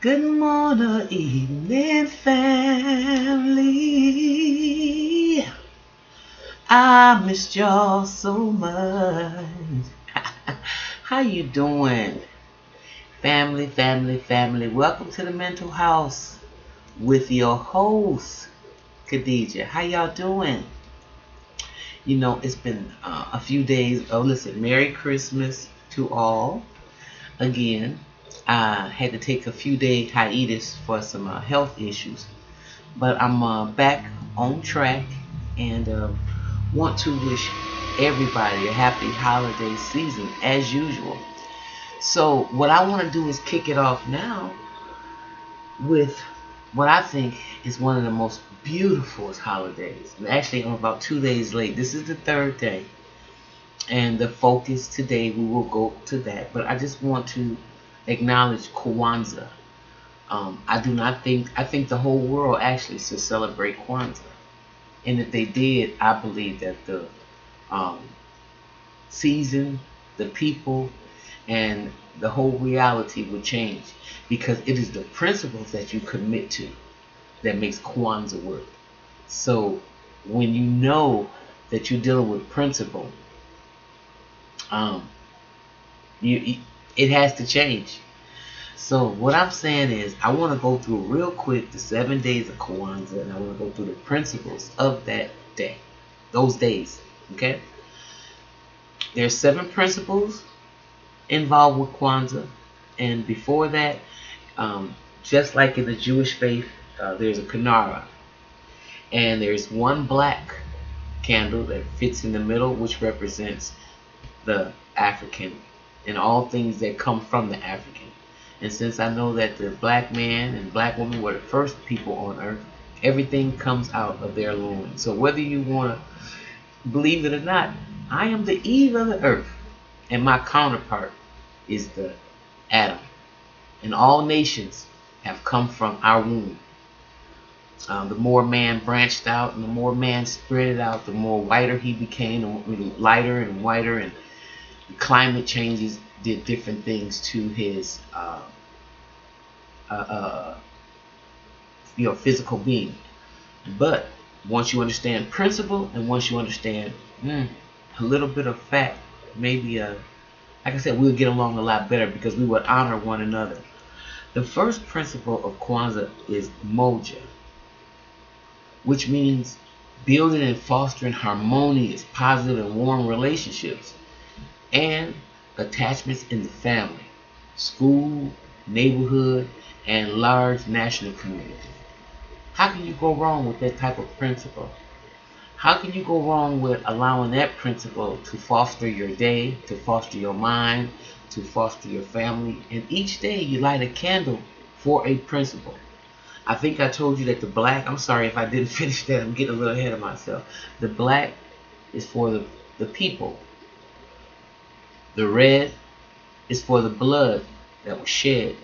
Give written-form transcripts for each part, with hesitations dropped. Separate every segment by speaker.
Speaker 1: Good morning, evening, family. I missed y'all so much. How you doing? Family, family, family. Welcome to the Mental House with your host, Khadija. How y'all doing? You know, it's been a few days. Oh, listen, Merry Christmas to all. Again, I had to take a few day hiatus for some health issues. But I'm back on track and want to wish everybody a happy holiday season as usual. So what I want to do is kick it off now with what I think is one of the most beautiful holidays. And actually, I'm about 2 days late. This is the third day. And the focus today, we will go to that. But I just want to acknowledge Kwanzaa. I think the whole world actually should celebrate Kwanzaa. And if they did, I believe that the um, season, the people, and the whole reality would change. Because it is the principles that you commit to that makes Kwanzaa work. So when you know that you're dealing with principle, um, it has to change. So what I'm saying is I want to go through real quick the 7 days of Kwanzaa, and I want to go through the principles of that day, those days. Okay? There's 7 principles involved with Kwanzaa, and before that, just like in the Jewish faith, there's a Kinara, and there's one black candle that fits in the middle, which represents the African and all things that come from the African. And since I know that the black man and black woman were the first people on earth, everything comes out of their loins. So whether you want to believe it or not, I am the Eve of the earth, and my counterpart is the Adam. And all nations have come from our womb. The more man branched out and the more man spread it out, the more whiter he became, the lighter and whiter, and the climate changes did different things to his physical being. But once you understand principle, and once you understand a little bit of fact, maybe like I said, we'll get along a lot better because we would honor one another. The first principle of Kwanzaa is Mojo, which means building and fostering harmonious, positive, and warm relationships and attachments in the family, school, neighborhood, and large national community. How can you go wrong with that type of principle? How can you go wrong with allowing that principle to foster your day, to foster your mind, to foster your family? And each day you light a candle for a principle. I think I told you that the black, I'm sorry if I didn't finish that, I'm getting a little ahead of myself. The black is for the people. The red is for the blood that was shed.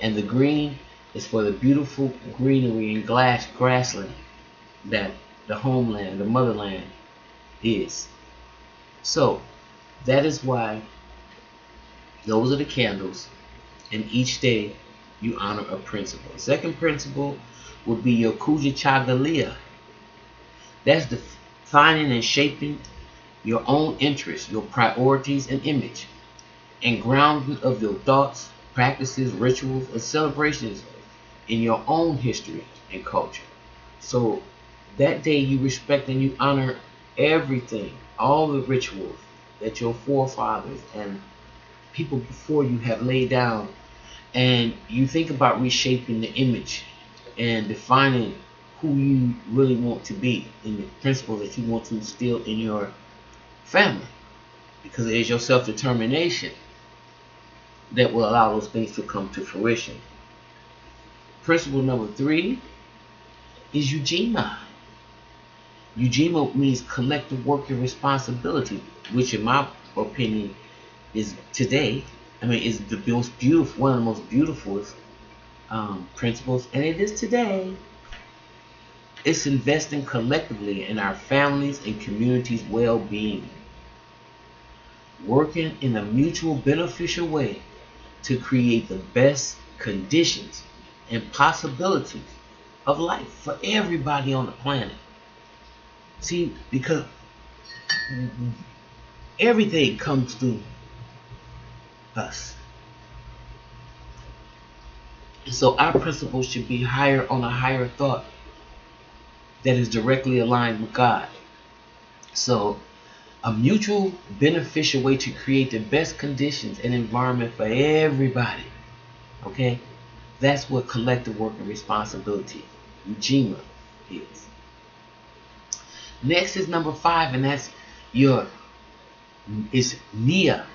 Speaker 1: And the green is for the beautiful greenery and grassland that the homeland, the motherland is. So that is why those are the candles, and each day you honor a principle. The second principle would be your Kuja Chagalia. That's defining and shaping your own interests, your priorities and image, and grounding of your thoughts, practices, rituals, and celebrations in your own history and culture. So that day you respect and you honor everything, all the rituals that your forefathers and people before you have laid down, and you think about reshaping the image and defining who you really want to be and the principles that you want to instill in your family, because it is your self-determination that will allow those things to come to fruition. Principle number 3 is Ujima. Ujima means collective work and responsibility, which in my opinion is today, is the most beautiful, one of the most beautiful principles, and it is today. It's investing collectively in our families and communities' well-being, working in a mutual beneficial way to create the best conditions, and possibilities of life for everybody on the planet. See, because everything comes through us. And so our principles should be higher on a higher thought that is directly aligned with God. So a mutual beneficial way to create the best conditions and environment for everybody. Okay? That's what collective work and responsibility, Ujima, is. Next is number 5, and that's Nia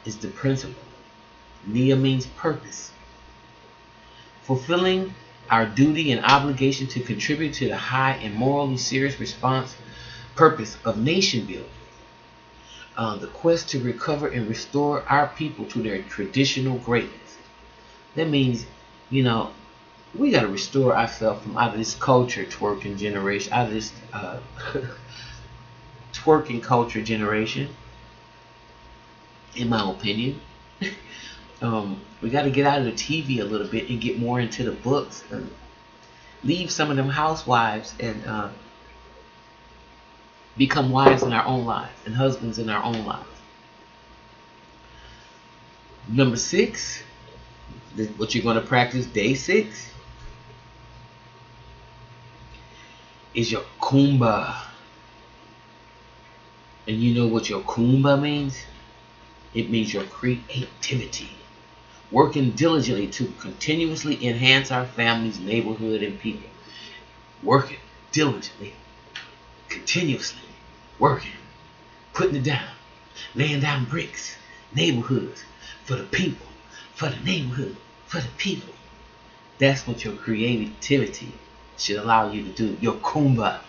Speaker 1: is the principle. Nia means purpose. Fulfilling our duty and obligation to contribute to the high and morally serious purpose of nation building. The quest to recover and restore our people to their traditional greatness. That means, we got to restore ourselves from out of this culture twerking generation, out of this twerking culture generation, in my opinion. We got to get out of the TV a little bit and get more into the books and leave some of them housewives and become wives in our own lives and husbands in our own lives. Number 6, what you're going to practice day 6 is your Kumba. And you know what your Kumba means? It means your creativity. Working diligently to continuously enhance our families, neighborhood, and people. Working diligently, continuously, working, putting it down, laying down bricks, neighborhoods, for the people, for the neighborhood, for the people. That's what your creativity should allow you to do. Your Kumba,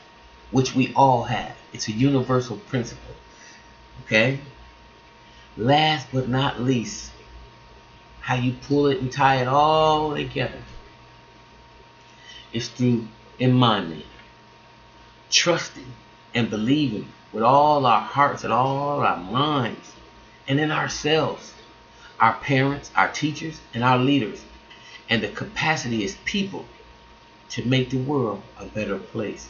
Speaker 1: which we all have. It's a universal principle. Okay? Last but not least, how you pull it and tie it all together is through Imani. Trusting and believing with all our hearts and all our minds and in ourselves, our parents, our teachers, and our leaders, and the capacity as people to make the world a better place.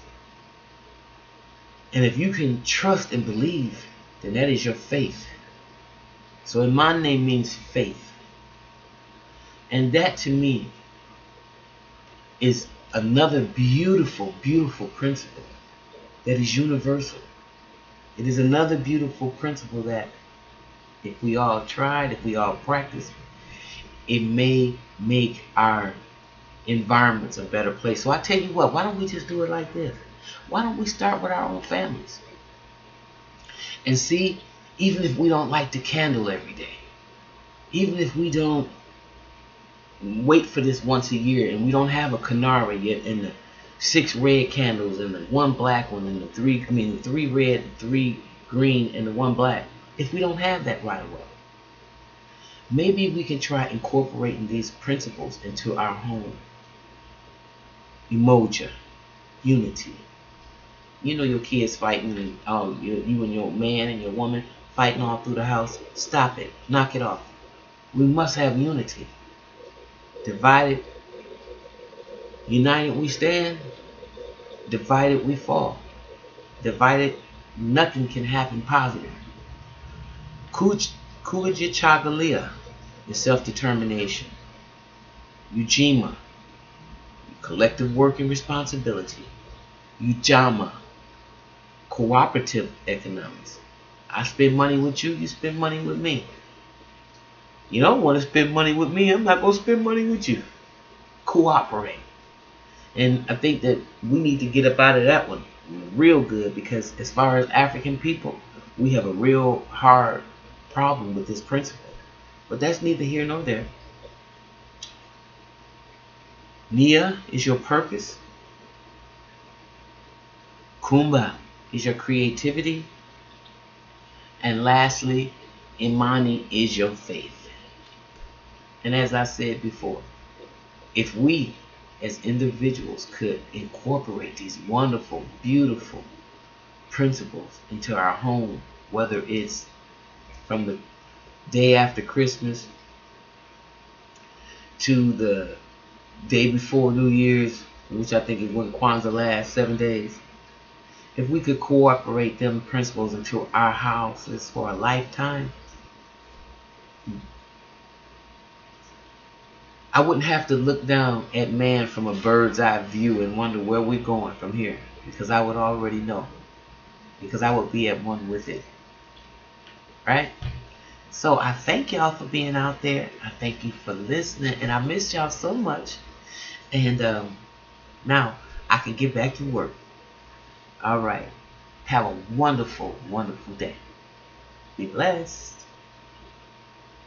Speaker 1: And if you can trust and believe, then that is your faith. So Imani means faith. And that to me is another beautiful, beautiful principle that is universal. It is another beautiful principle that if we all tried, if we all practice, it may make our environments a better place. So I tell you what, why don't we just do it like this? Why don't we start with our own families? And see, even if we don't light the candle every day, even if we don't wait for this once a year and we don't have a canary yet and the 6 red candles and the 1 black one and the 3 red, 3 green and the 1 black, if we don't have that right away, maybe we can try incorporating these principles into our home. Mojo, unity. You know your kids fighting, and you and your man and your woman fighting all through the house. Stop it. Knock it off. We must have unity. Divided, united we stand. Divided we fall. Divided, nothing can happen positive. Kuja Chagalia is self-determination. Ujima, collective work and responsibility. Ujima, cooperative economics. I spend money with you, you spend money with me. You don't want to spend money with me, I'm not going to spend money with you. Cooperate. And I think that we need to get up out of that one real good, because as far as African people, we have a real hard problem with this principle. But that's neither here nor there. Nia is your purpose. Kumba is your creativity. And lastly, Imani is your faith. And as I said before, if we as individuals could incorporate these wonderful, beautiful principles into our home, whether it's from the day after Christmas to the day before New Year's, which I think is when Kwanzaa lasts 7 days. If we could cooperate them principles into our houses for a lifetime, I wouldn't have to look down at man from a bird's eye view and wonder where we're going from here, because I would already know, because I would be at one with it, right? So I thank y'all for being out there. I thank you for listening, and I missed y'all so much. And now I can get back to work. All right. Have a wonderful, wonderful day. Be blessed.